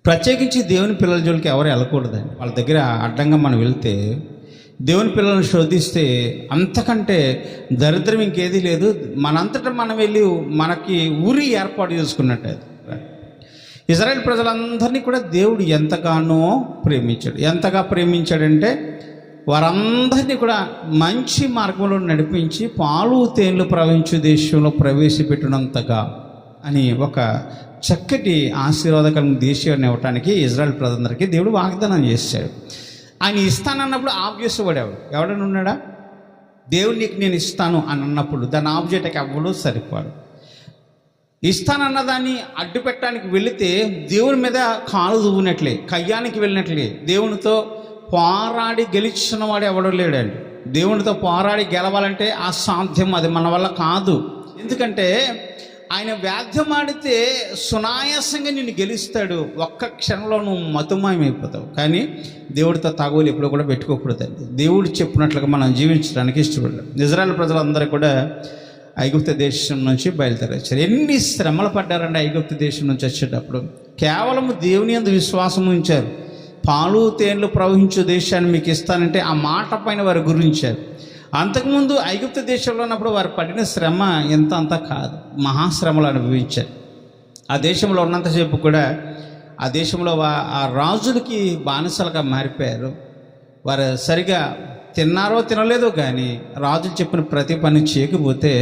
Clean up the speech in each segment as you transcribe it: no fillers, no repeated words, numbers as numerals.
ప్రత్యేకించి దేవుని పిల్లల జోలికి ఎవరు వెళ్ళకూడదండి. వాళ్ళ దగ్గర అడ్డంగా మనం వెళ్తే, దేవుని పిల్లలను శోధిస్తే అంతకంటే దరిద్రం ఇంకేదీ లేదు. మనంతటా మనం వెళ్ళి మనకి ఉరి ఏర్పాటు చేసుకున్నట్టు. ఇజ్రాయేల్ ప్రజలందరినీ కూడా దేవుడు ఎంతగానో ప్రేమించాడు. ఎంతగా ప్రేమించాడంటే వారందరినీ కూడా మంచి మార్గంలో నడిపించి పాలు తేనెలు ప్రవహించే దేశంలో ప్రవేశపెట్టినంతగా అని ఒక చక్కటి ఆశీర్వాదకరం దేశాన్ని ఇవ్వటానికి ఇజ్రాయేల్ ప్రజలందరికీ దేవుడు వాగ్దానం చేశాడు. ఆయన ఇస్తానన్నప్పుడు ఆబ్జెక్ట్ ఎవడని ఉన్నాడా? దేవుడు నీకు నేను ఇస్తాను అని అన్నప్పుడు దాని ఆబ్జెక్ట్కి ఎవ్వడూ సరిపోడు. ఇస్తానన్నదాన్ని అడ్డు పెట్టడానికి వెళితే దేవుని మీద కాలు దువ్వునట్లే, కయ్యానికి వెళ్ళినట్లే. దేవునితో పోరాడి గెలిచిన వాడు ఎవడో లేడండి. దేవునితో పోరాడి గెలవాలంటే అసాధ్యం, అది మన వల్ల కాదు. ఎందుకంటే ఆయన వ్యాధ్యం ఆడితే సునాయాసంగా నిన్ను గెలుస్తాడు. ఒక్క క్షణంలో నువ్వు మతుమాయమైపోతావు. కానీ దేవుడితో తాగోలు ఎప్పుడు కూడా పెట్టుకోకూడదండి. దేవుడు చెప్పినట్లుగా మనం జీవించడానికి ఇష్టపడ్డాడు. ఇజ్రాయేల్ ప్రజలందరూ కూడా ఐగుప్తు దేశం నుంచి బయలుదేరొచ్చారు. ఎన్ని శ్రమలు పడ్డారండి ఐగుప్తు దేశం నుంచి వచ్చేటప్పుడు. కేవలం దేవుని యందు విశ్వాసం ఉంచారు. పాలు తేనెలు ప్రవహించే దేశాన్ని మీకు ఇస్తానంటే ఆ మాట పైన వారు గురించారు. అంతకుముందు ఐగుప్తు దేశంలో ఉన్నప్పుడు వారు పడిన శ్రమ ఎంత అంత కాదు, మహాశ్రమలు అనుభవించారు. ఆ దేశంలో ఉన్నంతసేపు కూడా ఆ దేశంలో ఆ రాజులకి బానిసలుగా మారిపోయారు. వారు సరిగా తిన్నారో తినలేదో కానీ రాజులు చెప్పిన ప్రతి పని చేయకపోతే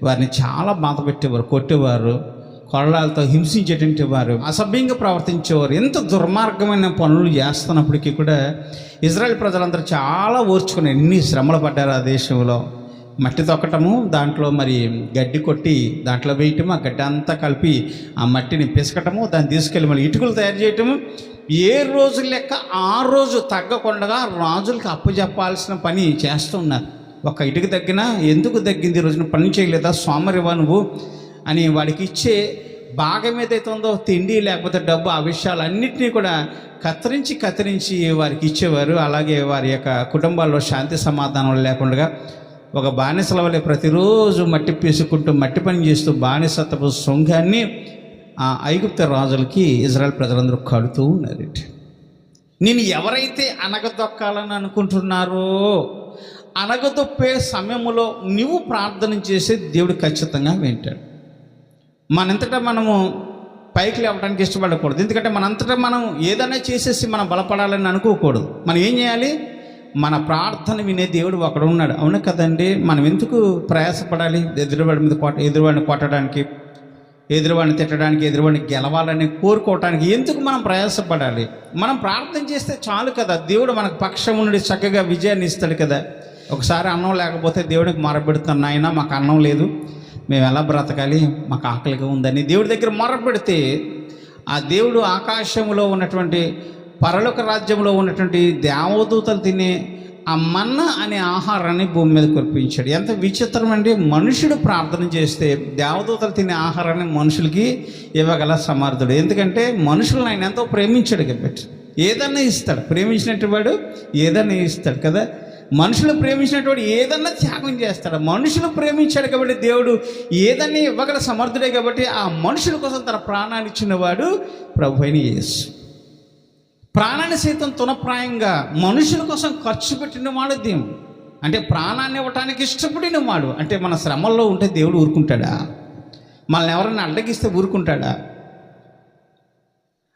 వారిని చాలా బాధ పెట్టేవారు, కొట్టేవారు, కొరడాలతో హింసించేటువంటి వారు, అసభ్యంగా ప్రవర్తించేవారు. ఎంత దుర్మార్గమైన పనులు చేస్తున్నప్పటికీ కూడా ఇజ్రాయేల్ ప్రజలందరూ చాలా ఓర్చుకుని ఎన్ని శ్రమలు పడ్డారు. ఆ దేశంలో మట్టి తొక్కటము, దాంట్లో మరి గడ్డి కొట్టి దాంట్లో వేయటము, ఆ గడ్డి అంతా కలిపి ఆ మట్టిని పిసకటము, దాన్ని తీసుకెళ్ళి మళ్ళీ ఇటుకలు తయారు చేయటము. ఏ రోజు లెక్క ఆ రోజు తగ్గకుండా రాజులకి అప్పచెప్పాల్సిన పని చేస్తున్నారు. ఒక ఇటుక తగ్గినా ఎందుకు తగ్గింది, ఈ రోజున పని చేయలేదా, సోమరివా నువ్వు అని వాడికి ఇచ్చే భాగం ఏదైతే ఉందో, తిండి లేకపోతే డబ్బు, ఆ విషయాలన్నింటినీ కూడా కత్తిరించి వారికి ఇచ్చేవారు. అలాగే వారి యొక్క కుటుంబాల్లో శాంతి సమాధానం లేకుండా ఒక బానిసల వల్ల ప్రతిరోజు మట్టి పీసుకుంటూ మట్టి పని చేస్తూ బానిసత్వపు శృంగాన్ని ఆ ఐగుప్తు రాజులకి ఇజ్రాయేల్ ప్రజలందరూ కడుతూ ఉన్నారు. నేను ఎవరైతే అనగదొక్కాలని అనుకుంటున్నారో అనగదొప్పే సమయంలో నువ్వు ప్రార్థన చేసే దేవుడు ఖచ్చితంగా వింటాడు. మనంతటా మనము పైకి లేవడానికి ఇష్టపడకూడదు. ఎందుకంటే మనంతటా మనం ఏదైనా చేసేసి మనం బలపడాలని అనుకోకూడదు. మనం ఏం చేయాలి? మన ప్రార్థన వినే దేవుడు ఒకడు ఉన్నాడు. అవును కదండి. మనం ఎందుకు ప్రయాసపడాలి? ఎదురువాడిని కొట్టడానికి, ఎదురువాడిని తిట్టడానికి, ఎదురువాడిని గెలవాలని కోరుకోవటానికి ఎందుకు మనం ప్రయాసపడాలి? మనం ప్రార్థన చేస్తే చాలు కదా. దేవుడు మనకు పక్షం నుండి చక్కగా విజయాన్ని ఇస్తాడు కదా. ఒకసారి అన్నం లేకపోతే దేవుడికి మొరపెడుతున్నాను, నాయనా మాకు అన్నం లేదు, మేము ఎలా బ్రతకాలి, మాకు ఆకలిగా ఉందని దేవుడి దగ్గర మొరపెడితే ఆ దేవుడు ఆకాశంలో ఉన్నటువంటి పరలోక రాజ్యంలో ఉన్నటువంటి దేవదూతలు తినే ఆ మన్నా అనే ఆహారాన్ని భూమి మీద కురిపించాడు. ఎంత విచిత్రం అండి. మనుషుడు ప్రార్థన చేస్తే దేవదూతలు తినే ఆహారాన్ని మనుషులకి ఇవ్వగల సమర్థుడు. ఎందుకంటే మనుషులను ఆయన ఎంతో ప్రేమించాడు కాబట్టి ఏదన్నా ఇస్తాడు. ప్రేమించినట్టు వాడు ఏదన్నా ఇస్తాడు కదా. మనుషులు ప్రేమించినటువంటి ఏదన్నా త్యాగం చేస్తాడు. మనుషులు ప్రేమించాడు కాబట్టి దేవుడు ఏదన్నా ఇవ్వగల సమర్థుడే కాబట్టి ఆ మనుషుల కోసం తన ప్రాణాన్ని ఇచ్చినవాడు ప్రభు అయిన యేసు. ప్రాణాన్ని సైతం తునప్రాయంగా మనుషుల కోసం ఖర్చు పెట్టినవాడు దేవుడు. అంటే ప్రాణాన్ని ఇవ్వటానికి ఇష్టపడిన వాడు. అంటే మన శ్రమల్లో ఉంటే దేవుడు ఊరుకుంటాడా? మనల్ని ఎవరైనా అడ్డగిస్తే ఊరుకుంటాడా?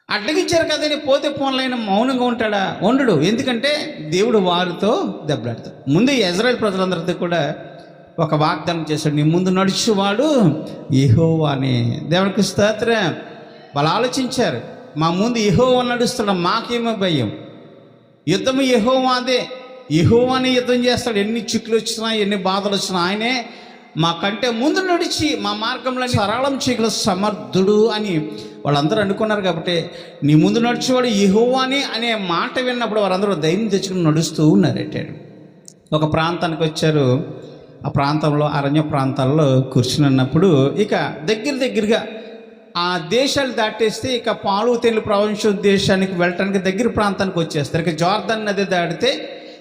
అడ్డగించారు కదని పోతే పోన్లైన మౌనంగా ఉంటాడా? ఉండడు. ఎందుకంటే దేవుడు వారితో దెబ్బలాడతాడు. ముందు ఇజ్రాయేల్ ప్రజలందరితో కూడా ఒక వాగ్దానం చేశాడు, నీ ముందు నడిచేవాడు యెహోవా అని. దేవునికి స్తోత్రం. వాళ్ళు ఆలోచించారు, మా ముందు యెహోవా నడుస్తున్నాడు, మాకేమో భయం. యుద్ధము యెహోవాదే, యెహోవానే యుద్ధం చేస్తాడు. ఎన్ని చిక్కులు వచ్చినా ఎన్ని బాధలు వచ్చినా ఆయనే మా కంటే ముందు నడిచి మా మార్గంలో సరళం చేయగల సమర్థుడు అని వాళ్ళందరూ అనుకున్నారు. కాబట్టి నీ ముందు నడిచేవాడు యెహోవానే అనే మాట విన్నప్పుడు వారందరూ ధైర్యం తెచ్చుకుని నడుస్తూ ఉన్నారట. ఒక ప్రాంతానికి వచ్చారు. ఆ ప్రాంతంలో అరణ్య ప్రాంతాల్లో కూర్చున్నప్పుడు ఇక దగ్గరగా ఆ దేశాలు దాటేస్తే ఇక పాలు తేనెలు ప్రవహించే దేశానికి వెళ్ళటానికి దగ్గర ప్రాంతానికి వచ్చేస్తారు. ఇక జోర్దాన్ నది దాటితే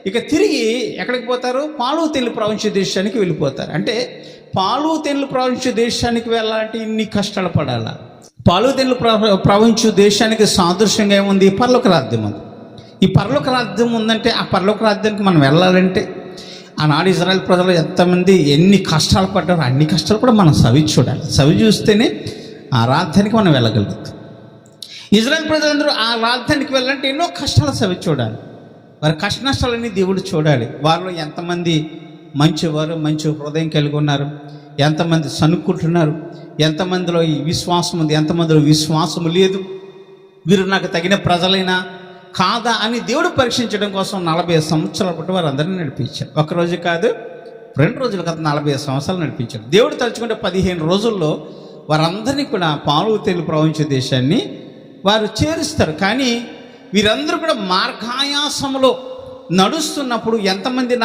ఇక తిరిగి ఎక్కడికి పోతారు? పాలు తేనెలు ప్రవహించే దేశానికి వెళ్ళిపోతారు. అంటే పాలు తేనెలు ప్రవహించే దేశానికి వెళ్ళాలంటే ఇన్ని కష్టాలు పడాలా? పాలుదెన్నులు ప్రవహించు దేశానికి సాదృశ్యంగా ఏముంది? పరలోక రాజ్యం ఉంది. ఈ పరలోక రాజ్యం ఉందంటే ఆ పరలోక రాజ్యానికి మనం వెళ్ళాలంటే ఆనాడు ఇజ్రాయెల్ ప్రజలు ఎంతమంది ఎన్ని కష్టాలు పడ్డారో అన్ని కష్టాలు కూడా మనం సవి చూడాలి. సవి చూస్తేనే ఆ రాజ్యానికి మనం వెళ్ళగలుగుతాం. ఇజ్రాయెల్ ప్రజలందరూ ఆ రాజ్యానికి వెళ్ళాలంటే ఎన్నో కష్టాలు సవి చూడాలి. వారి కష్ట నష్టాలన్నీ దేవుడు చూడాలి. వారిలో ఎంతమంది మంచివారు, మంచి హృదయం కలిగి ఉన్నారు, ఎంతమంది సనుక్కుంటున్నారు, ఎంతమందిలో ఈ విశ్వాసం ఉంది, ఎంతమందిలో విశ్వాసము లేదు, వీరు నాకు తగిన ప్రజలైనా కాదా అని దేవుడు పరీక్షించడం కోసం 40 సంవత్సరాల పాటు వారు అందరినీ నడిపించారు. ఒకరోజు కాదు, 2 రోజులు కాదు, 40 సంవత్సరాలు నడిపించారు. దేవుడు తలుచుకుంటే 15 రోజుల్లో వారందరినీ కూడా పాలు తేనెలు ప్రవహించే దేశాన్ని వారు చేరుస్తారు. కానీ వీరందరూ కూడా మార్గాయాసంలో నడుస్తున్నప్పుడు ఎంతమంది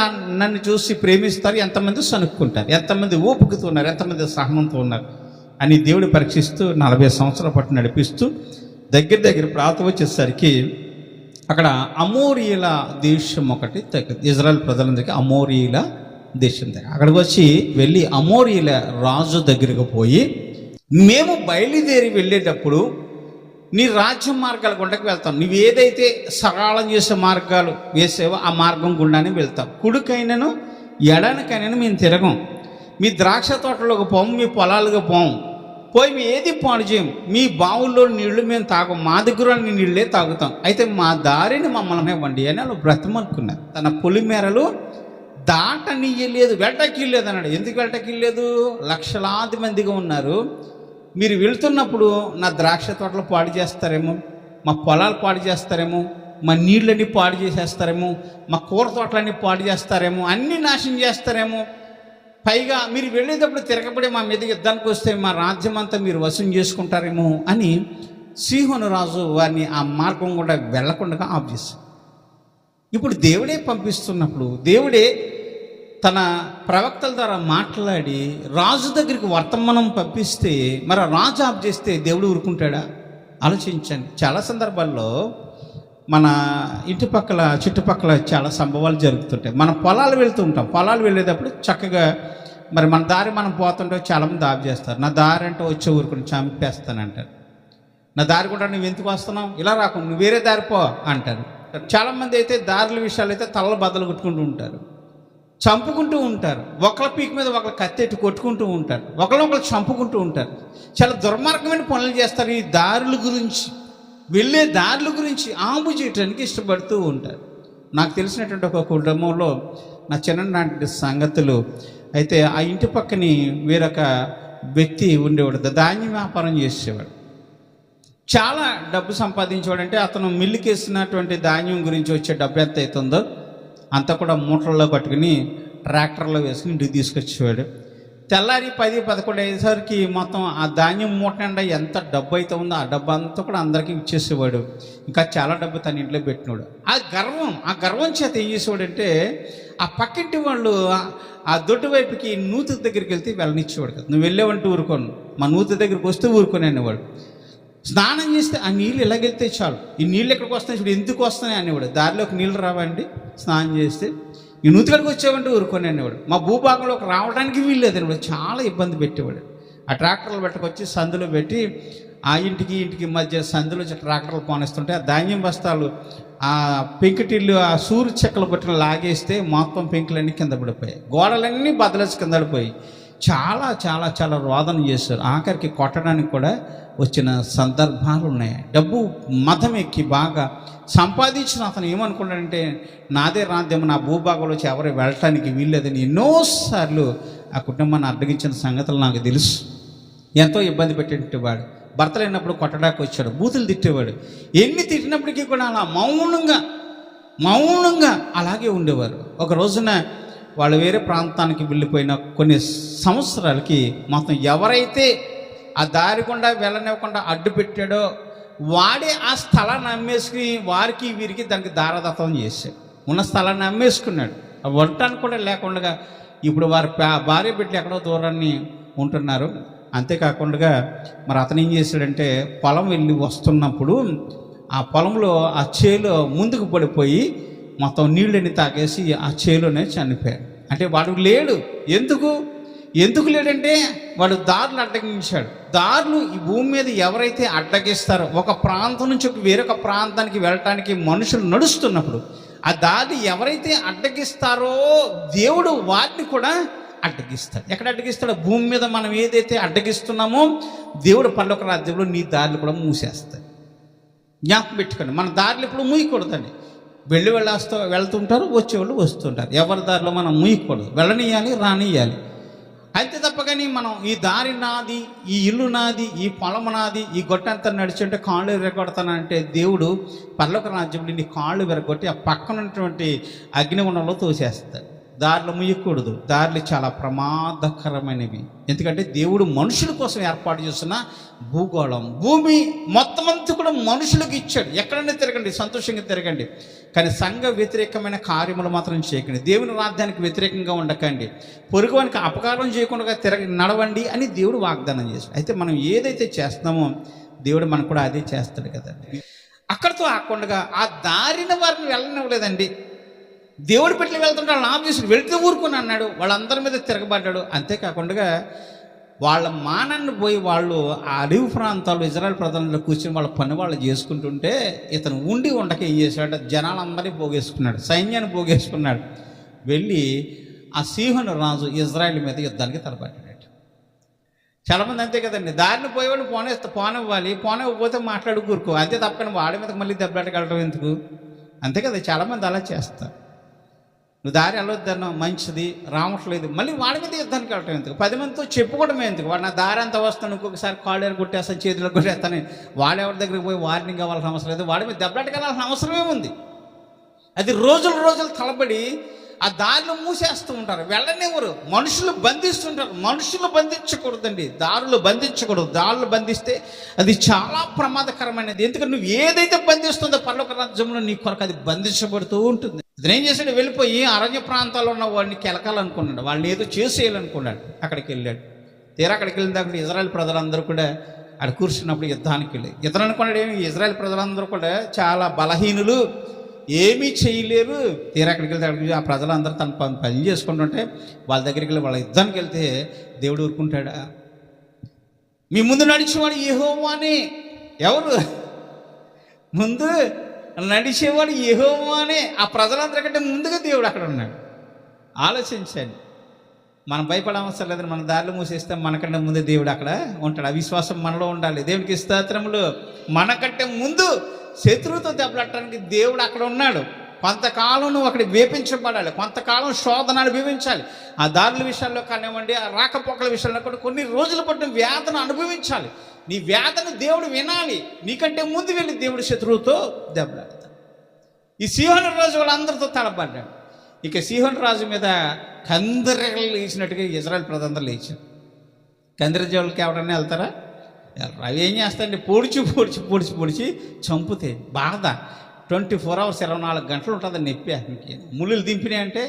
నన్ను చూసి ప్రేమిస్తారు, ఎంతమంది సనుక్కుంటారు, ఎంతమంది ఓపుకుతున్నారు, ఎంతమంది సహనంతో ఉన్నారు అని దేవుడు పరీక్షిస్తూ 40 సంవత్సరాల పాటు నడిపిస్తూ దగ్గర ప్రాంతం వచ్చేసరికి అక్కడ అమోరీల దేశం ఒకటి తగ్గింది. ఇజ్రాయెల్ ప్రజలందరికీ అమోరీల దేశం దగ్గర అక్కడికి వచ్చి వెళ్ళి అమోరీల రాజు దగ్గరికి పోయి, మేము బయలుదేరి వెళ్ళేటప్పుడు నీ రాజ్యం మార్గాల గుండకి వెళ్తాం, నువ్వు ఏదైతే సరళం చేసే మార్గాలు వేసావో ఆ మార్గం గుండానే వెళ్తాం, కుడికైనను ఎడనకైనాను మేము తిరగం, మీ ద్రాక్ష తోటలోకి పోము, మీ పొలాలకు పోము, పోయి మేము ఏది పాడు చేయం, మీ బావుల్లో నీళ్లు మేము తాగం, మా దగ్గర నీళ్ళే తాగుతాం, అయితే మా దారిని మమ్మల్ని ఇవ్వండి అని వాళ్ళు బ్రతమనుకున్నారు. తన పొలిమేరలు దాటనీయలేదు, వెళ్ళటకీయలేదు అన్నాడు. ఎందుకు వెళ్ళటకీయలేదు? లక్షలాది మందిగా ఉన్నారు, మీరు వెళ్తున్నప్పుడు నా ద్రాక్ష తోటలు పాడు చేస్తారేమో, మా పొలాలు పాడు చేస్తారేమో, మా నీళ్ళన్నీ పాడు చేసేస్తారేమో, మా కూర తోటలన్నీ పాడు చేస్తారేమో, అన్నీ నాశనం చేస్తారేమో, పైగా మీరు వెళ్ళేటప్పుడు తిరగబడి మా మీద యుద్ధానికి వస్తే మా రాజ్యం అంతా మీరు వసూలు చేసుకుంటారేమో అని సీహోను రాజు వారిని ఆ మార్గం కూడా వెళ్లకుండా ఆఫ్ చేశారు. ఇప్పుడు దేవుడే పంపిస్తున్నప్పుడు దేవుడే తన ప్రవక్తల ద్వారా మాట్లాడి రాజు దగ్గరికి వర్తమానం పంపిస్తే మరి రాజు ఆఫ్ చేస్తే దేవుడు ఊరుకుంటాడా? ఆలోచించండి. చాలా సందర్భాల్లో మన ఇంటి పక్కల చుట్టుపక్కల చాలా సంభవాలు జరుగుతుంటాయి. మనం పొలాలు వెళ్తూ ఉంటాం, పొలాలు వెళ్ళేటప్పుడు చక్కగా మరి మన దారి మనం పోతుంటే చాలామంది ఆఫ్ చేస్తారు. నా దారి అంటే వచ్చే ఊరుకుని చంపేస్తానంటారు. నా దారి కూడా నువ్వు ఎందుకు వస్తున్నావు, ఇలా రాకుండా నువ్వు వేరే దారి పో అంటారు. చాలామంది అయితే దారుల విషయాలు అయితే తలలు బద్దలు కొట్టుకుంటూ ఉంటారు, చంపుకుంటూ ఉంటారు, ఒకళ్ళ పీక మీద ఒకళ్ళ కత్తెట్టి కొట్టుకుంటూ ఉంటారు, ఒకళ్ళు చంపుకుంటూ ఉంటారు, చాలా దుర్మార్గమైన పనులు చేస్తారు. ఈ దారుల గురించి, వెళ్ళే దారుల గురించి ఆంబు చేయడానికి ఇష్టపడుతూ ఉంటారు. నాకు తెలిసినటువంటి ఒక కుటుంబంలో నా చిన్ననాటి సంగతులు అయితే, ఆ ఇంటి పక్కని వేరొక వ్యక్తి ఉండేవాడు, ధాన్యం వ్యాపారం చేసేవాడు, చాలా డబ్బు సంపాదించేవాడు. అంటే అతను మిల్లుకేసినటువంటి ధాన్యం గురించి వచ్చే డబ్బు ఎంత అవుతుందో అంతా కూడా మూటల్లో పట్టుకుని ట్రాక్టర్లో వేసుకుని ఇంటికి తీసుకొచ్చేవాడు. తెల్లారి 10-11 అయ్యేసరికి మొత్తం ఆ ధాన్యం మూట నిండా ఎంత డబ్బు అయితే ఉందో ఆ డబ్బు అంతా కూడా అందరికీ ఇచ్చేసేవాడు. ఇంకా చాలా డబ్బు తన ఇంట్లో పెట్టినాడు. ఆ గర్వం చేత ఏం చేసేవాడంటే, ఆ పక్కింటి వాళ్ళు ఆ దొడ్డు వైపుకి నూతి దగ్గరికి వెళ్తే వెళ్ళనిచ్చేవాడు కదా. నువ్వు వెళ్ళేవంటూ ఊరుకోను, మా నూతి దగ్గరికి వస్తే ఊరుకొని అనేవాడు. స్నానం చేస్తే ఆ నీళ్ళు ఇలాగెళ్తే చాలు, ఈ నీళ్ళు ఎక్కడికి వస్తాయి ఇప్పుడు, ఎందుకు వస్తున్నాయి అనేవాడు. దారిలోకి నీళ్ళు రావండి, స్నానం చేస్తే ఈ నూతిగడికి వచ్చేవంటే ఊరుకొని అనేవాడు. మా భూభాగంలోకి రావడానికి వీల్లేదు అనేవాడు, చాలా ఇబ్బంది పెట్టేవాడు. ఆ ట్రాక్టర్లు పెట్టుకొచ్చి సందులో పెట్టి ఆ ఇంటికి మధ్య సందులో ట్రాక్టర్లు పోనిస్తుంటే ఆ ధాన్యం బస్తాలు ఆ పెంకుటిల్లు ఆ సూరు చెక్కలు పట్టుకుని లాగేస్తే మొత్తం పెంకులన్నీ కింద పడిపోయాయి, గోడలన్నీ బద్దలేసి కింద పడిపోయి చాలా చాలా చాలా రోదన చేశారు. ఆఖరికి కొట్టడానికి కూడా వచ్చిన సందర్భాలు ఉన్నాయి. డబ్బు మతం ఎక్కి బాగా సంపాదించిన అతను ఏమనుకున్నాడంటే, నాదే రాజ్యం, నా భూభాగంలో వచ్చి ఎవరు వెళ్ళటానికి వీల్లేదని ఎన్నోసార్లు ఆ కుటుంబాన్ని అడ్డగించిన సంగతులు నాకు తెలుసు. ఎంతో ఇబ్బంది పెట్టేవాడు. భర్త లేనప్పుడు కొట్టడానికి వచ్చాడు, బూతులు తిట్టేవాడు. ఎన్ని తిట్టినప్పటికీ కూడా అలా మౌనంగా అలాగే ఉండేవారు. ఒక రోజున వాళ్ళు వేరే ప్రాంతానికి వెళ్ళిపోయిన కొన్ని సంవత్సరాలకి మొత్తం ఎవరైతే ఆ దారి గుండా వెళ్ళనివ్వకుండా అడ్డు పెట్టాడో వాడే ఆ స్థలాన్ని అమ్మేసుకుని వారికి వీరికి దానికి దారదత్వం చేశాడు. ఉన్న స్థలాన్ని అమ్మేసుకున్నాడు, వంటానికి కూడా లేకుండా. ఇప్పుడు వారి భార్య బిడ్డలు ఎక్కడో దూరాన్ని ఉంటున్నారు. అంతేకాకుండా మరి అతను ఏం చేశాడంటే, పొలం వెళ్ళి వస్తున్నప్పుడు ఆ పొలంలో ఆ చేలో ముందుకు పడిపోయి మొత్తం నీళ్ళని తాగేసి ఆ చేలోనే చనిపోయాడు. అంటే వాడు లేడు. ఎందుకు? ఎందుకు లేడంటే వాడు దారులు అడ్డగించాడు. దారులు ఈ భూమి మీద ఎవరైతే అడ్డగిస్తారో, ఒక ప్రాంతం నుంచి వేరొక ప్రాంతానికి వెళ్ళటానికి మనుషులు నడుస్తున్నప్పుడు ఆ దారిని ఎవరైతే అడ్డగిస్తారో దేవుడు వాటిని కూడా అడ్డగిస్తాడు. ఎక్కడ అడ్డగిస్తాడు? భూమి మీద మనం ఏదైతే అడ్డగిస్తున్నామో దేవుడు పరలోక రాజ్యంలో నీ దారులు కూడా మూసేస్తాడు. జ్ఞాపకం పెట్టుకోండి, మన దారులు ఇప్పుడు మూయకూడదండి. వెళ్తుంటారు, వచ్చేవాళ్ళు వస్తుంటారు. ఎవరి దారిలో మనం మూయకూడదు, వెళ్ళనియాలి, రానియాలి. అంతే తప్ప కానీ మనం ఈ దారి నాది, ఈ ఇల్లు నాది, ఈ పొలం నాది, ఈ గొట్టంతా నడిచుంటే కాళ్ళు విరగొడతానంటే దేవుడు పరలోక రాజ్యంలో నీ కాళ్ళు విరగొట్టి ఆ పక్కన ఉన్నటువంటి అగ్నిగుండంలో తోసేస్తాడు. దారిలో ముయ్యకూడదు. దారులు చాలా ప్రమాదకరమైనవి. ఎందుకంటే దేవుడు మనుషుల కోసం ఏర్పాటు చేస్తున్న భూగోళం, భూమి మొత్తం అంతా కూడా మనుషులకు ఇచ్చాడు. ఎక్కడైనా తిరగండి, సంతోషంగా తిరగండి, కానీ సంఘ వ్యతిరేకమైన కార్యములు మాత్రం చేయకండి. దేవుని రాజ్యానికి వ్యతిరేకంగా ఉండకండి, పొరుగువానికి అపకారం చేయకుండా నడవండి అని దేవుడు వాగ్దానం చేశాడు. అయితే మనం ఏదైతే చేస్తున్నామో దేవుడు మనకు కూడా అదే చేస్తాడు కదండి. అక్కడితో ఆకుండా ఆ దారిన వారిని వెళ్ళనివ్వలేదండి. దేవుడి పెట్టి వెళ్తుంటే వాళ్ళని ఆఫీసుకు వెళితే ఊరుకుని అన్నాడు. వాళ్ళందరి మీద తిరగబడ్డాడు. అంతేకాకుండా వాళ్ళ మానాన్ని పోయి వాళ్ళు ఆ అడవి ప్రాంతాల్లో ఇజ్రాయెల్ ప్రజల్లో కూర్చొని వాళ్ళ పని వాళ్ళు చేసుకుంటుంటే ఇతను ఉండక ఏం చేశాడు? జనాలందరినీ పోగేసుకున్నాడు, సైన్యాన్ని పోగేసుకున్నాడు. వెళ్ళి ఆ సీహోను రాజు ఇజ్రాయెల్ మీద యుద్ధానికి తలపడ్డాడు. చాలామంది అంతే కదండి, దారిని పోయేవాడిని పోనివ్వాలి, పోనివ్వకపోతే మాట్లాడు కూరుకో, అంతే తప్పని వాడి మీద మళ్ళీ దెబ్బలాటకెళ్ళడం ఎందుకు? అంతే కదా, చాలామంది అలా చేస్తారు. నువ్వు దారి వెళ్ళొద్దన్నావు, మంచిది, రావట్లేదు, మళ్ళీ వాడి మీద యుద్ధానికి వెళ్ళటం ఎందుకు? 10 మందితో చెప్పుకోవడం ఎందుకు? వాడు నా దారి అంతా వస్తాను, ఇంకొకసారి కాళ్ళు కొట్టేస్తాను, చేతిలో కొట్టేస్తాను, వాడెవరి దగ్గరికి పోయి వార్నింగ్ అవ్వాల్సిన అవసరం లేదు, వాడి మీద దెబ్బలాటకెళ్ళాల్సిన అవసరమే ఉంది. అది రోజులు తలబడి ఆ దారిలో మూసేస్తూ ఉంటారు, వెళ్ళనివ్వరు. మనుషులు బంధిస్తుంటారు. మనుషులు బంధించకూడదండి, దారులు బంధించకూడదు. దారులు బంధిస్తే అది చాలా ప్రమాదకరమైనది. ఎందుకంటే నువ్వు ఏదైతే బంధిస్తుందో పరలోక రాజ్యంలో నీ కొరకు అది బంధించబడుతూ ఉంటుంది. అతను ఏం చేశాడు? వెళ్ళిపోయి అరణ్య ప్రాంతాల్లో ఉన్న వాడిని కెలకాలనుకున్నాడు, వాళ్ళని ఏదో చేసేయాలనుకున్నాడు. అక్కడికి వెళ్ళాడు. తీరా అక్కడికి వెళ్ళిన దాకా ఇజ్రాయెల్ ప్రజలందరూ కూడా అక్కడ కూర్చున్నప్పుడు యుద్ధానికి వెళ్ళి ఇతను అనుకున్నాడు, ఏమి ఇజ్రాయెల్ ప్రజలందరూ కూడా చాలా బలహీనులు, ఏమీ చేయలేరు. తీరా అక్కడికి వెళ్తే అక్కడికి ఆ ప్రజలందరూ తన పని చేసుకుంటుంటే వాళ్ళ దగ్గరికి వెళ్ళి వాళ్ళ యుద్ధానికి వెళ్తే దేవుడు ఊరుకుంటాడా? మీ ముందు నడిచేవాడు యెహోవానే. ఎవరు ముందు నడిచేవాడు? యెహోవానే. ఆ ప్రజలందరికంటే ముందుగా దేవుడు అక్కడ ఉన్నాడు. ఆలోచించండి, మనం భయపడవసరం లేదని మన దారిలో మూసేస్తే మనకంటే ముందు దేవుడు అక్కడ ఉంటాడు. ఆ విశ్వాసం మనలో ఉండాలి. దేవునికి స్తోత్రములు. మనకంటే ముందు శత్రువుతో దెబ్బలాడటానికి దేవుడు అక్కడ ఉన్నాడు. కొంతకాలం నువ్వు అక్కడ వేపించబడాలి, కొంతకాలం శోధన అనుభవించాలి. ఆ దారుల విషయాల్లో కానివ్వండి, ఆ రాకపోకల విషయాల్లో కూడా కొన్ని రోజుల పాటు వేదన అనుభవించాలి. నీ వేదన దేవుడు వినాలి. నీకంటే ముందు వెళ్ళి దేవుడు శత్రువుతో దెబ్బలాడతాడు. ఈ సీహోను రాజు వాళ్ళందరితో తలపడ్డాడు. ఇక సీహోను రాజు మీద కందిరీగలు లేచినట్టుగా ఇజ్రాయెల్ ప్రజలందరూ లేచారు. కందిరీగలకి ఎవరైనా వెళ్తారా? అవి ఏం చేస్తాయండి? పొడిచి చంపుతాయి. బాధ 24 hours 24 గంటలు ఉంటుంది నొప్పి. ముళ్ళు దింపినాయి అంటే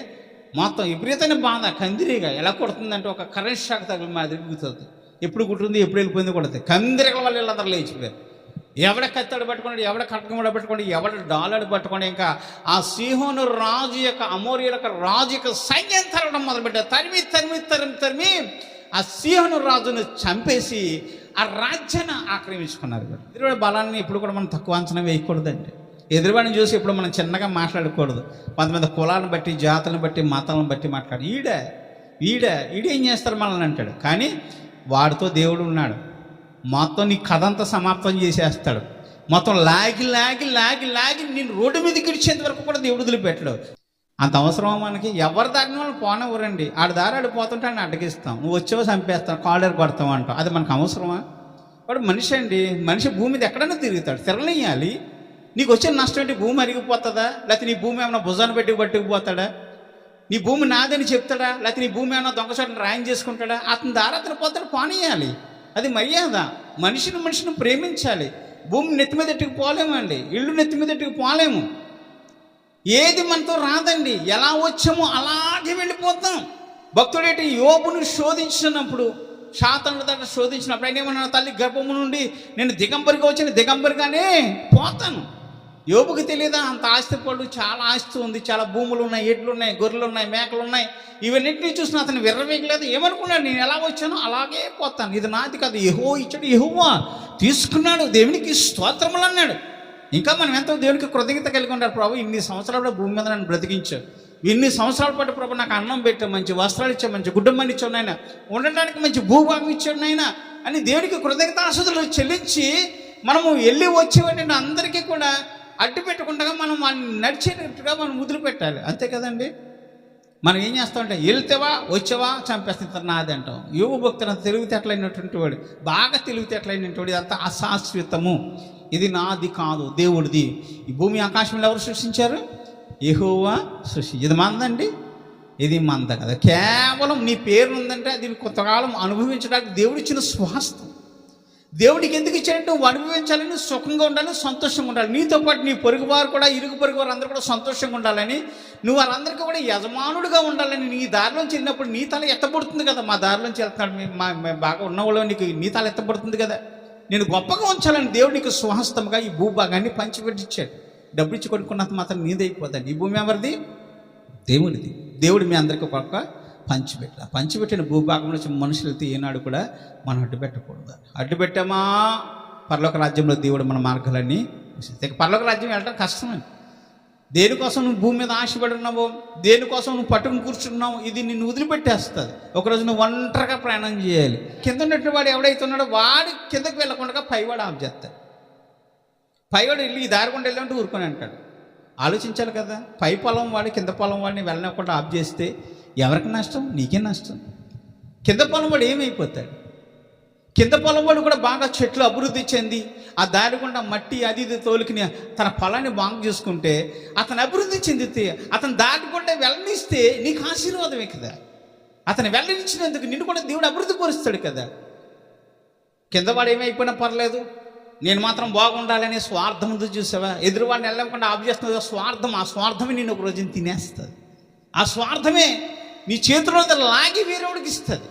మొత్తం విపరీతమైన బాధ. కందిరీగ ఎలా కొడుతుందంటే ఒక కరెంట్ షాక్ తగిలి మా తిరుగుతుంది. ఎప్పుడు కుట్టింది, ఎప్పుడు వెళ్ళిపోయింది కొడుతుంది. కందిరీగల వల్ల వీళ్ళందరూ లేచిపోయారు. ఎవడ కత్తాడు పట్టుకోండి, ఎవడ కట్కముడ పట్టుకోండి, ఎవడ డాలర్ పట్టుకోండి. ఇంకా ఆ సీహోను రాజు యొక్క, అమోరీయుల రాజు యొక్క సైన్యం తరగడం మొదలుపెట్టారు. తరిమి ఆ సీహోను రాజును చంపేసి ఆ రాజ్యాన్ని ఆక్రమించుకున్నారు. ఎదురువాడి బలాన్ని ఇప్పుడు కూడా మనం తక్కువ అంచనా వేయకూడదండి. ఎదురువాడిని చూసి ఇప్పుడు మనం చిన్నగా మాట్లాడకూడదు. కొంతమంది కులాలను బట్టి, జాతులను బట్టి, మతాలను బట్టి మాట్లాడు. ఈడేం చేస్తారు మనల్ని అంటాడు. కానీ వాడితో దేవుడు ఉన్నాడు. మొత్తం నీ కథ అంతా సమాప్తం చేసేస్తాడు. మొత్తం లాగి నేను రోడ్డు మీదకి ఇడిచేంత వరకు కూడా దేవుడు వదిలిపెట్టాడు. అంత అవసరమా మనకి? ఎవరి దారిని వాళ్ళు పోనవరండి. ఆడి దారి ఆడిపోతుంటే ఆయన అడ్డగిస్తాం, నువ్వు వచ్చేవో చంపేస్తాం, కాలర్ కొడతాం అంటాం. అది మనకు అవసరమా? వాడు మనిషి అండి. మనిషి భూమి మీద ఎక్కడైనా తిరుగుతాడు, తిరగలేయాలి. నీకు వచ్చే నష్టం ఏంటి? భూమి అరిగిపోతుందా? లేకపోతే నీ భూమి ఏమైనా భుజాన్ని పట్టుకుపోతాడా? నీ భూమి నాదని చెప్తాడా? లేకపోతే నీ భూమి ఏమైనా దొంగచాటును రాయం చేసుకుంటాడా? అతని దారి అతను పోతాడు, పోనీయాలి. అది మర్యాద. మనిషిని ప్రేమించాలి. భూమి నెత్తి మీద ఎట్టుకు పోలేమండి, ఇల్లు నెత్తి మీద ఎట్టుకు పోలేము. ఏది మనతో రాదండి. ఎలా వచ్చామో అలాగే వెళ్ళిపోతాం. భక్తుడేటి యోబును శోధించినప్పుడు, శాతానుల దగ్గర శోధించినప్పుడు ఆయన ఏమన్నా, తల్లి గర్భము నుండి నేను దిగంబరిగా వచ్చి దిగంబరిగానే పోతాను. యోబుకి తెలియదా అంత ఆస్తిపడు, చాలా ఆస్తి ఉంది, చాలా భూములు ఉన్నాయి, ఎడ్లు ఉన్నాయి, గొర్రెలు ఉన్నాయి, మేకలు ఉన్నాయి. ఇవన్నింటినీ చూసిన అతను విర్రవేయలేదు. ఏమనుకున్నాడు, నేను ఎలా వచ్చానో అలాగే పోతాను, ఇది నాది కాదు, యెహోవా ఇచ్చాడు, యెహోవా తీసుకున్నాడు, దేవునికి స్తోత్రములు అన్నాడు. ఇంకా మనం ఎంతో దేవునికి కృతజ్ఞత కలిగి ఉంటారు. ప్రభు ఇన్ని సంవత్సరాల భూమి మీద నన్ను బ్రతికించావు, ఇన్ని సంవత్సరాల పాటు ప్రభు నాకు అన్నం పెట్టావు, మంచి వస్త్రాలు ఇచ్చావు, మంచి గుడ్డమ్మని ఇచ్చావు నాయన, ఉండడానికి మంచి భూభాగం ఇచ్చాడు నాయన అని దేవునికి కృతజ్ఞతాస్తుతులు చెల్లించి మనము వెళ్ళి వచ్చేవాడిని అందరికీ కూడా అడ్డు పెట్టకుండా మనం వాళ్ళని నడిచేటట్టుగా మనం ముద్దులు పెట్టాలి. అంతే కదండి. మనం ఏం చేస్తామంటే వెళ్తేవా వచ్చావా చంపేస్తారు నాది అంటాం. యోబు భక్తులు అంత తెలివితేటలైనటువంటి వాడు, బాగా తెలివితేటలైనటువంటి వాడు. అంత అశాశ్వతము, ఇది నాది కాదు, దేవుడిది. ఈ భూమి ఆకాశంలో ఎవరు సృష్టించారు? యెహోవా సృష్టి. ఇది మందండి, ఇది మంద కదా. కేవలం నీ పేరు ఉందంటే దీన్ని కొంతకాలం అనుభవించడానికి దేవుడిచ్చిన స్వాస్థ్యం. దేవుడికి ఎందుకు ఇచ్చాడంటే నువ్వు అనుభవించాలని, సుఖంగా ఉండాలని, సంతోషంగా ఉండాలి. నీతో పాటు నీ పొరుగు వారు కూడా, ఇరుగు పొరుగు వారు అందరూ కూడా సంతోషంగా ఉండాలని, నువ్వు వారందరికీ కూడా యజమానుడిగా ఉండాలని. నీ దారిలోంచి వెళ్ళినప్పుడు నీ తల ఎత్తబడుతుంది కదా. మా దారిలోంచి వెళ్తున్నాడు, మేము బాగా ఉన్నవాళ్ళు, నీకు నీ తల ఎత్తబడుతుంది కదా. నేను గొప్పగా ఉంచాలని దేవుడు నీకు స్వహస్తముగా ఈ భూభాగాన్ని పంచిపెట్టించాడు. డబ్బు ఇచ్చి కొనుక్కున్నంత మాత్రం నీదైపోదండి. ఈ భూమి ఎవరిది? దేవుడిది. దేవుడు మీ అందరికీ ఒక్కొక్క పంచిపెట్టిన భూభాగం నుంచి మనుషులు వెళ్తే ఏనాడు కూడా మనం అడ్డు పెట్టకూడదు. అడ్డు పెట్టామా పరలోక రాజ్యంలో దేవుడు మన మార్గాలన్నీ. పరలోక రాజ్యం వెళ్ళడం కష్టమండి. దేనికోసం నువ్వు భూమి మీద ఆశపడి ఉన్నావు, దేనికోసం నువ్వు పట్టుకుని కూర్చున్నావు, ఇది నిన్ను వదిలిపెట్టేస్తుంది. ఒకరోజు నువ్వు ఒంటరిగా ప్రయాణం చేయాలి. కింద ఉన్నట్టు వాడు ఎవడైతే ఉన్నాడో వాడు కిందకి వెళ్ళకుండా పైవాడు ఆఫ్ చేస్తాడు. పైవాడు వెళ్ళి ఈ దారి గుండా వెళ్ళాలంటే ఊరుకొని అంటాడు. ఆలోచించాలి కదా. పై పొలం వాడు కింద పొలం వాడిని వెళ్ళకుండా ఆఫ్ చేస్తే ఎవరికి నష్టం? నీకే నష్టం. కింద పొలం వాడు ఏమైపోతాడు? కింద పొలం వాడు కూడా బాగా చెట్లు అభివృద్ధి చెంది ఆ దారి గుండా మట్టి అది ఇది తోలుకుని తన పొలాన్ని బాగు చేసుకుంటే, అతను అభివృద్ధి చెందితే, అతను దాటి గుండా వెళ్ళనిస్తే నీకు ఆశీర్వాదమే కదా. అతను వెళ్ళనిచ్చినందుకు నిన్ను కూడా దేవుడు అభివృద్ధి పరుస్తాడు కదా. కిందవాడు ఏమైపోయినా పర్లేదు, నేను మాత్రం బాగుండాలనే స్వార్థం చూసావా? ఎదురువాడిని వెళ్ళకుండా ఆఫ్ చేస్తున్న స్వార్థం, ఆ స్వార్థమే నేను ఒక రోజున తినేస్తుంది. ఆ స్వార్థమే నీ చేతిలో లాగి వేరేవాడికి ఇస్తుంది.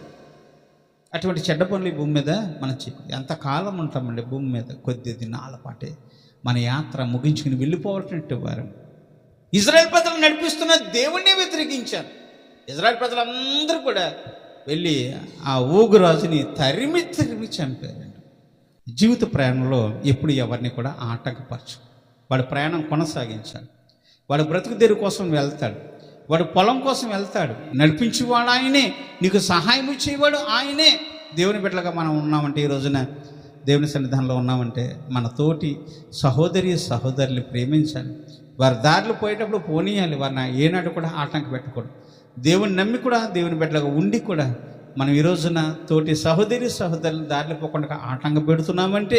అటువంటి చెడ్డ పనులు ఈ భూమి మీద మనం చెప్పి ఎంతకాలం ఉంటామండి భూమి మీద? కొద్ది దినాల పాటే మన యాత్ర ముగించుకుని వెళ్ళిపోవటట్టు వారు. ఇజ్రాయెల్ ప్రజలు నడిపిస్తున్న దేవుణ్ణే వ్యతిరేకించారు. ఇజ్రాయెల్ ప్రజలందరూ కూడా వెళ్ళి ఆ ఊగురాజుని తరిమి చంపారండి. జీవిత ప్రయాణంలో ఎప్పుడు ఎవరిని కూడా ఆటంకపరచు. వాడు ప్రయాణం కొనసాగించాలి. వాడు బ్రతుకు తెరు కోసం వెళ్తాడు, వాడు పొలం కోసం వెళ్తాడు. నడిపించేవాడు ఆయనే, నీకు సహాయం ఇచ్చేవాడు ఆయనే. దేవుని బిడ్డలుగా మనం ఉన్నామంటే, ఈ రోజున దేవుని సన్నిధానంలో ఉన్నామంటే మన తోటి సహోదరులు ప్రేమించాలి. వారి దారిలో పోయేటప్పుడు పోనీయాలి. వారిని ఏనాడు కూడా ఆటంక పెట్టకూడదు. దేవుని నమ్మి కూడా దేవుని బిడ్డలుగా ఉండి కూడా మనం ఈ రోజున తోటి సహోదరులు దారిలో పోకుండా ఆటంక పెడుతున్నామంటే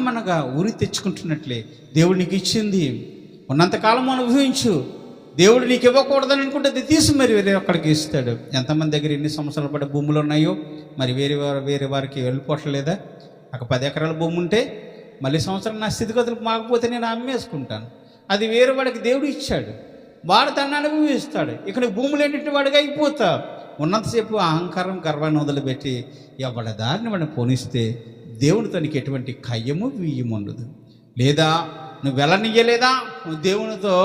మనగా ఉరి తెచ్చుకుంటున్నట్లే. దేవుడు నీకు ఇచ్చింది ఉన్నంతకాలం అనుభవించు. దేవుడు నీకు ఇవ్వకూడదని అనుకుంటే అది తీసి మరి వేరే ఒక్కడికి ఇస్తాడు. ఎంతమంది దగ్గర ఎన్ని సంవత్సరాలు పడ్డ భూములు ఉన్నాయో మరి వేరే వారికి వెళ్ళిపోవట్లేదా? ఒక 10 ఎకరాల భూమి ఉంటే మళ్ళీ సంవత్సరం నా స్థితిగతులు మాకపోతే నేను అమ్మేసుకుంటాను. అది వేరే వాడికి దేవుడు ఇచ్చాడు, వాడు దాన్ని అనుభవిస్తాడు. ఇక్కడ భూములు ఏంటంటే వాడికి అయిపోతా. ఉన్నంతసేపు అహంకారం గర్వాన్ని వదిలిపెట్టి ఎవరి దారిని వాడిని పోనిస్తే దేవునితో నీకు ఎటువంటి కయ్యము బియ్యము ఉండదు. లేదా నువ్వు వెళ్ళనియ్యలేదా, నువ్వు దేవునితో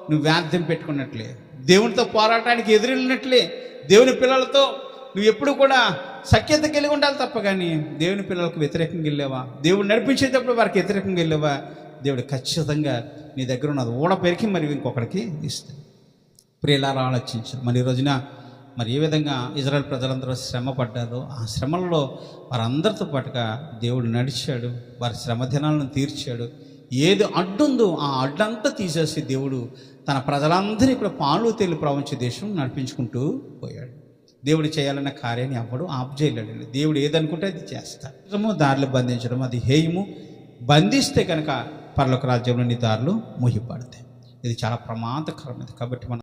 నువ్వు వ్యాధ్యం పెట్టుకున్నట్లే, దేవునితో పోరాటానికి ఎదురెళ్ళినట్లే. దేవుని పిల్లలతో నువ్వు ఎప్పుడు కూడా సఖ్యత కలిగి ఉండాలి తప్ప కానీ దేవుని పిల్లలకు వ్యతిరేకంగా వెళ్ళావా, దేవుడు నడిపించేటప్పుడు వారికి వ్యతిరేకంగా వెళ్ళావా, దేవుడు ఖచ్చితంగా నీ దగ్గర ఉన్నది ఊడ పెరికి మరి ఇంకొకరికి ఇస్తాడు. ప్రియులారా ఆలోచించారు. మరి ఈ రోజున మరి ఏ విధంగా ఇజ్రాయెల్ ప్రజలందరూ శ్రమ పడ్డారో ఆ శ్రమల్లో వారందరితో పాటుగా దేవుడు నడిచాడు, వారి శ్రమ దినాలను తీర్చాడు. ఏది అడ్డుందో ఆ అడ్డంతా తీసేసి దేవుడు తన ప్రజలందరినీ కూడా పాలు తేలి ప్రపంచ దేశం నడిపించుకుంటూ పోయాడు. దేవుడు చేయాలన్న కార్యాన్ని అవ్వడు ఆఫ్ చేయలేడు. దేవుడు ఏదనుకుంటే అది చేస్తాడు. దారులు బంధించడం అది హేయము. బంధిస్తే కనుక పరలోక రాజ్యంలో నీ దారులు ముయ్యపడతాయి. ఇది చాలా ప్రమాదకరమైనది. కాబట్టి మనం